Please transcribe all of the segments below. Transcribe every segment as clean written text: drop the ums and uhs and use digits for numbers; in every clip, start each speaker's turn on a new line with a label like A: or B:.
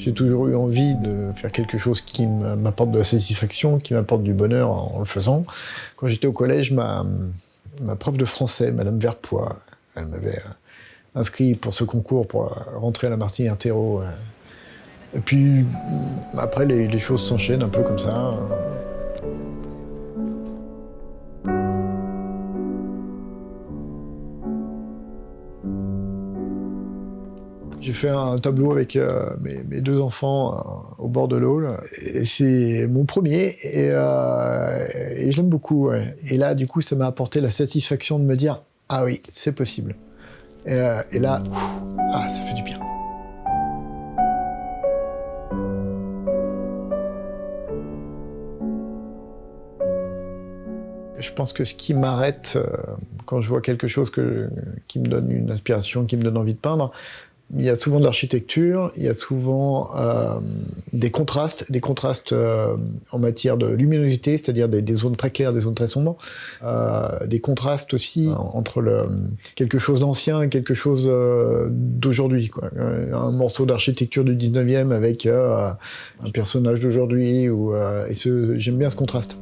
A: J'ai toujours eu envie de faire quelque chose qui m'apporte de la satisfaction, qui m'apporte du bonheur en le faisant. Quand j'étais au collège, ma prof de français, Madame Verpoix, elle m'avait inscrit pour ce concours pour rentrer à la Martinière-Terreau. Et puis après, les choses s'enchaînent un peu comme ça. J'ai fait un tableau avec mes deux enfants au bord de l'eau. Et c'est mon premier et je l'aime beaucoup. Ouais. Et là, du coup, ça m'a apporté la satisfaction de me dire « Ah oui, c'est possible ». Et là, ça fait du bien. Je pense que ce qui m'arrête quand je vois quelque chose qui me donne une inspiration, qui me donne envie de peindre, il y a souvent de l'architecture, il y a souvent des contrastes en matière de luminosité, c'est-à-dire des zones très claires, des zones très sombres, des contrastes aussi entre quelque chose d'ancien et quelque chose d'aujourd'hui, quoi. Un morceau d'architecture du 19e avec un personnage d'aujourd'hui, j'aime bien ce contraste.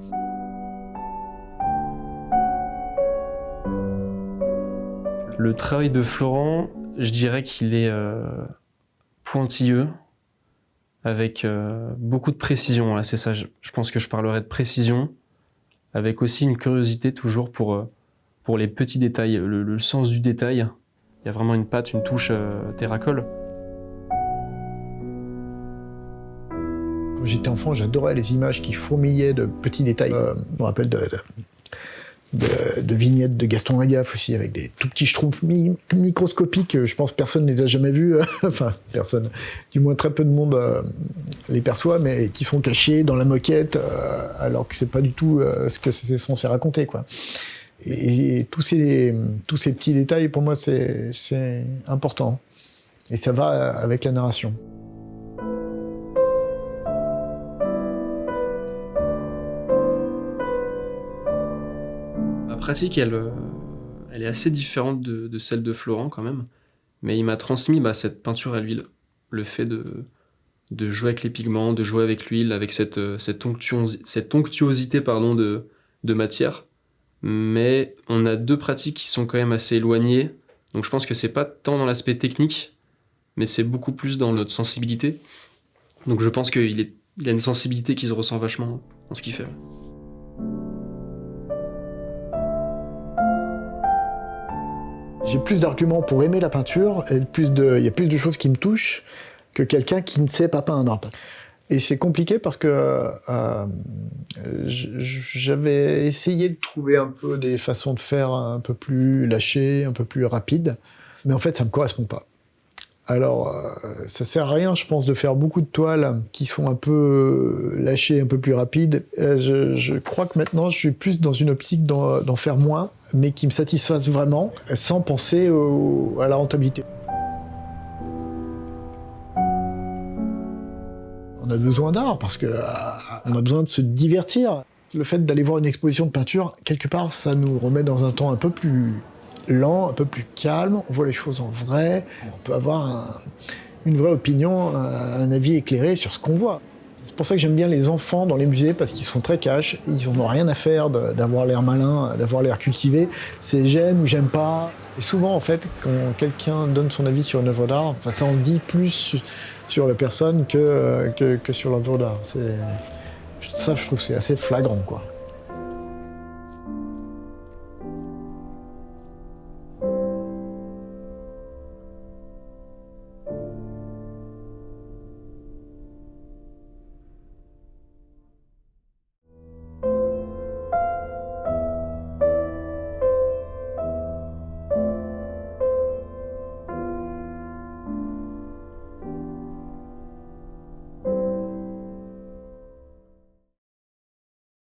B: Le travail de Florent, je dirais qu'il est pointilleux, avec beaucoup de précision. Là, c'est ça, je pense que je parlerai de précision, avec aussi une curiosité toujours pour les petits détails, le sens du détail. Il y a vraiment une patte, une touche terracole.
A: Quand j'étais enfant, j'adorais les images qui fourmillaient de petits détails. Je me rappelle de vignettes de Gaston Lagaffe aussi, avec des tout petits schtroumpfs microscopiques. Je pense que personne ne les a jamais vus. Enfin, personne. Du moins, très peu de monde les perçoit, mais qui sont cachés dans la moquette, alors que c'est pas du tout ce que c'est censé raconter, quoi. Et tous ces petits détails, pour moi, c'est important. Et ça va avec la narration.
B: Ma pratique, elle est assez différente de celle de Florent quand même, mais il m'a transmis cette peinture à l'huile, le fait de jouer avec les pigments, de jouer avec l'huile, avec cette onctuosité de matière. Mais on a deux pratiques qui sont quand même assez éloignées, donc je pense que c'est pas tant dans l'aspect technique, mais c'est beaucoup plus dans notre sensibilité. Donc je pense qu'il a une sensibilité qui se ressent vachement dans ce qu'il fait.
A: J'ai plus d'arguments pour aimer la peinture, et il y a plus de choses qui me touchent que quelqu'un qui ne sait pas peindre. Et c'est compliqué parce que j'avais essayé de trouver un peu des façons de faire un peu plus lâchées, un peu plus rapides, mais en fait ça me correspond pas. Alors ça sert à rien, je pense, de faire beaucoup de toiles qui sont un peu lâchées, un peu plus rapides. Je crois que maintenant je suis plus dans une optique d'en faire moins, mais qui me satisfasse vraiment, sans penser à la rentabilité. On a besoin d'art parce qu'on a besoin de se divertir. Le fait d'aller voir une exposition de peinture, quelque part, ça nous remet dans un temps un peu plus lent, un peu plus calme. On voit les choses en vrai. On peut avoir une vraie opinion, un avis éclairé sur ce qu'on voit. C'est pour ça que j'aime bien les enfants dans les musées, parce qu'ils sont très cash, ils n'en ont rien à faire d'avoir l'air malin, d'avoir l'air cultivé. C'est j'aime ou j'aime pas. Et souvent, en fait, quand quelqu'un donne son avis sur une œuvre d'art, ça en dit plus sur la personne que sur l'œuvre d'art. Ça, je trouve, c'est assez flagrant, quoi.